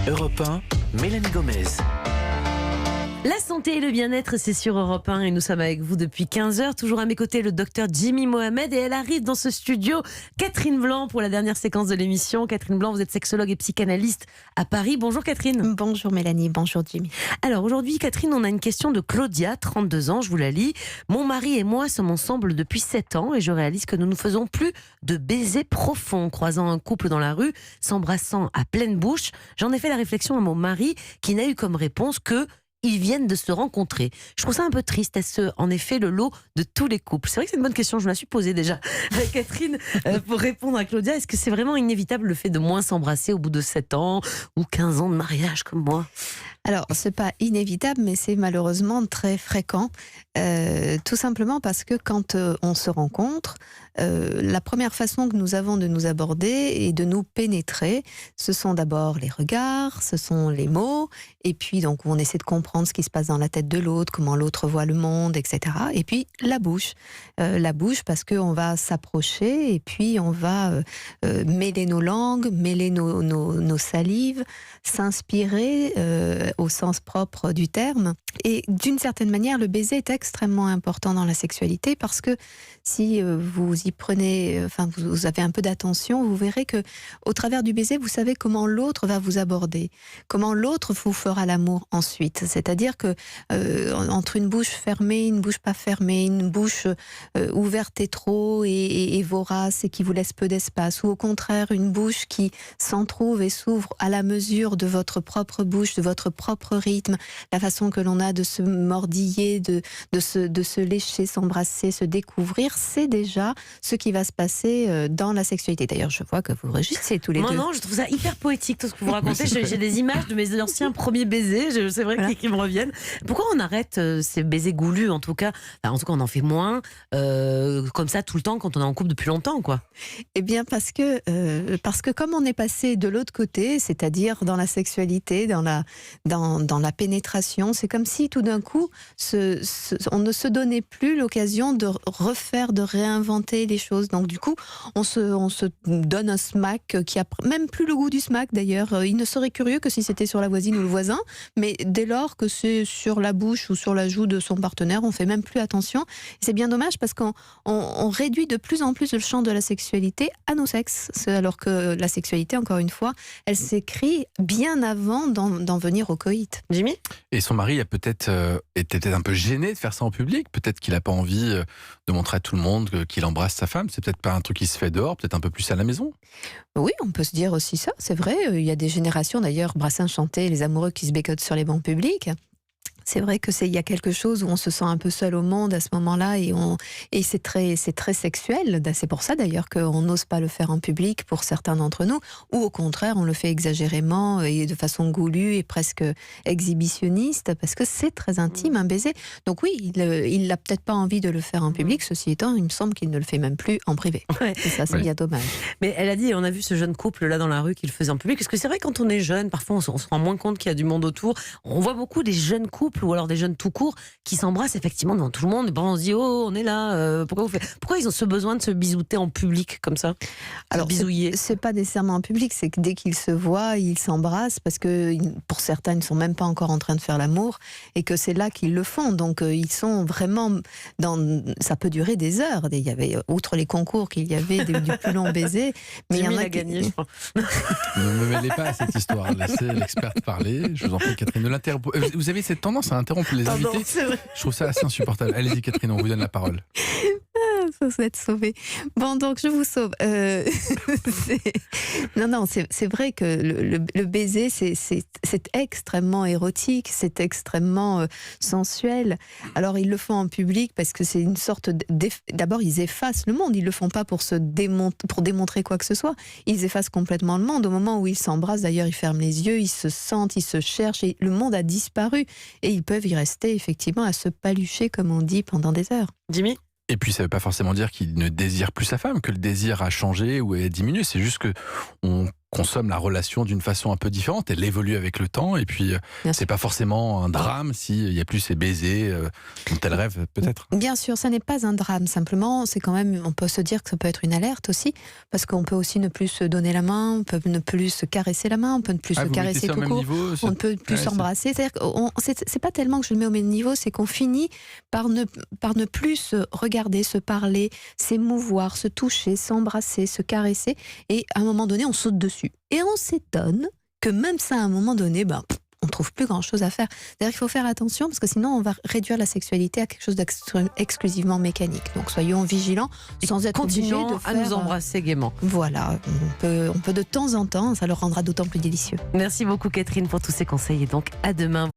Europe 1, Mélanie Gomez. La santé et le bien-être, c'est sur Europe 1 et nous sommes avec vous depuis 15h. Toujours à mes côtés, le docteur Jimmy Mohamed et elle arrive dans ce studio, Catherine Blanc, pour la dernière séquence de l'émission. Catherine Blanc, vous êtes sexologue et psychanalyste à Paris. Bonjour Catherine. Bonjour Mélanie, bonjour Jimmy. Alors aujourd'hui, Catherine, on a une question de Claudia, 32 ans, je vous la lis. Mon mari et moi sommes ensemble depuis 7 ans et je réalise que nous ne faisons plus de baisers profonds, croisant un couple dans la rue, s'embrassant à pleine bouche. J'en ai fait la réflexion à mon mari qui n'a eu comme réponse que ils viennent de se rencontrer. Je trouve ça un peu triste. Est-ce en effet le lot de tous les couples? C'est vrai que c'est une bonne question, je me la suis posée déjà. Catherine, pour répondre à Claudia, est-ce que c'est vraiment inévitable le fait de moins s'embrasser au bout de 7 ans ou 15 ans de mariage comme moi? Alors, c'est pas inévitable, mais c'est malheureusement très fréquent. Tout simplement parce que quand on se rencontre, la première façon que nous avons de nous aborder et de nous pénétrer, ce sont d'abord les regards, ce sont les mots, et puis donc on essaie de comprendre ce qui se passe dans la tête de l'autre, comment l'autre voit le monde, etc. Et puis la bouche parce qu'on va s'approcher et puis on va mêler nos langues, mêler nos salives, s'inspirer au sens propre du terme. Et d'une certaine manière, le baiser est extrêmement important dans la sexualité parce que si vous y prenez, vous avez un peu d'attention, vous verrez que au travers du baiser, vous savez comment l'autre va vous aborder, comment l'autre vous fera l'amour ensuite. C'est-à-dire que entre une bouche fermée, une bouche pas fermée, une bouche ouverte et trop et vorace et qui vous laisse peu d'espace, ou au contraire une bouche qui s'entrouvre et s'ouvre à la mesure de votre propre bouche, de votre propre rythme, la façon que l'on a de se mordiller, de se lécher, s'embrasser, se découvrir, c'est déjà ce qui va se passer dans la sexualité. D'ailleurs, je vois que vous réagissez tous les deux. Non, je trouve ça hyper poétique tout ce que vous racontez. J'ai des images de mes anciens premiers baisers, c'est vrai, voilà, qui me reviennent. Pourquoi on arrête ces baisers goulus, en tout cas on en fait moins, comme ça tout le temps quand on est en couple depuis longtemps, quoi? Eh bien parce que comme on est passé de l'autre côté, c'est-à-dire dans la sexualité, dans la pénétration, c'est comme si tout d'un coup on ne se donnait plus l'occasion de refaire, de réinventer les choses. Donc du coup, on se donne un smack qui a même plus le goût du smack d'ailleurs. Il ne serait curieux que si c'était sur la voisine ou le voisin, mais dès lors que c'est sur la bouche ou sur la joue de son partenaire, on fait même plus attention. Et c'est bien dommage parce qu'on réduit de plus en plus le champ de la sexualité à nos sexes, alors que la sexualité, encore une fois, elle s'écrit bien avant d'en venir au coït. Jimmy ? Et son mari a peut-être été un peu gêné de faire ça en public. Peut-être qu'il n'a pas envie de montrer à tout le monde qu'il embrasse sa femme. C'est peut-être pas un truc qui se fait dehors, peut-être un peu plus à la maison. Oui, on peut se dire aussi ça, c'est vrai. Il y a des générations, d'ailleurs, Brassens chantait les amoureux qui se bécotent sur les bancs publics. C'est vrai il y a quelque chose où on se sent un peu seul au monde à ce moment-là et c'est très sexuel. C'est pour ça d'ailleurs qu'on n'ose pas le faire en public pour certains d'entre nous, ou au contraire on le fait exagérément et de façon goulue et presque exhibitionniste parce que c'est très intime un baiser. Donc oui, il n'a peut-être pas envie de le faire en public. Ceci étant, il me semble qu'il ne le fait même plus en privé. Ouais. Et ça, c'est bien dommage. Mais elle a dit, on a vu ce jeune couple là dans la rue qui le faisait en public. Parce que c'est vrai, quand on est jeune, parfois on se rend moins compte qu'il y a du monde autour. On voit beaucoup des jeunes couples ou alors des jeunes tout court qui s'embrassent effectivement devant tout le monde. Et bon, on se dit, oh, on est là, pourquoi ils ont ce besoin de se bisouter en public comme ça? Alors, bisouiller. C'est pas nécessairement en public, c'est que dès qu'ils se voient, ils s'embrassent parce que pour certains, ils ne sont même pas encore en train de faire l'amour et que c'est là qu'ils le font. Donc, ils sont vraiment ça peut durer des heures. Il y avait, outre les concours qu'il y avait du plus long baiser, mais il y en a gagné, je crois. Ne me mêlez pas à cette histoire. Laissez l'experte parler. Je vous en prie, Catherine. Vous avez cette tendance à interrompre les invités. Je trouve ça assez insupportable. Allez-y, Catherine, on vous donne la parole. Faut être sauvé. Bon, donc je vous sauve. Non, c'est vrai que le baiser, c'est extrêmement érotique, c'est extrêmement sensuel. Alors ils le font en public parce que c'est une sorte d'abord ils effacent le monde. Ils le font pas pour démontrer quoi que ce soit. Ils effacent complètement le monde. Au moment où ils s'embrassent, d'ailleurs, ils ferment les yeux, ils se sentent, ils se cherchent et le monde a disparu. Et ils peuvent y rester effectivement à se palucher, comme on dit, pendant des heures. Jimmy ? Et puis ça ne veut pas forcément dire qu'il ne désire plus sa femme, que le désir a changé ou a diminué. C'est juste que on consomme la relation d'une façon un peu différente. Elle évolue avec le temps et puis c'est pas forcément un drame s'il n'y a plus ces baisers dont elle rêve peut-être. Bien sûr, ça n'est pas un drame. Simplement, c'est quand même, on peut se dire que ça peut être une alerte aussi, parce qu'on peut aussi ne plus se donner la main, on peut ne plus se caresser la main, on peut ne plus se caresser tout court, on ne peut plus s'embrasser. C'est-à-dire que c'est pas tellement que je le mets au même niveau, c'est qu'on finit par ne plus se regarder, se parler, s'émouvoir, se toucher, s'embrasser, se caresser, et à un moment donné, on saute dessus. Et on s'étonne que même ça, à un moment donné, on trouve plus grand-chose à faire. C'est-à-dire qu'il faut faire attention, parce que sinon, on va réduire la sexualité à quelque chose d'exclusivement mécanique. Donc, soyons vigilants, sans être obligés de faire... à nous embrasser gaiement. Voilà, on peut de temps en temps, ça le rendra d'autant plus délicieux. Merci beaucoup Catherine pour tous ces conseils et donc à demain.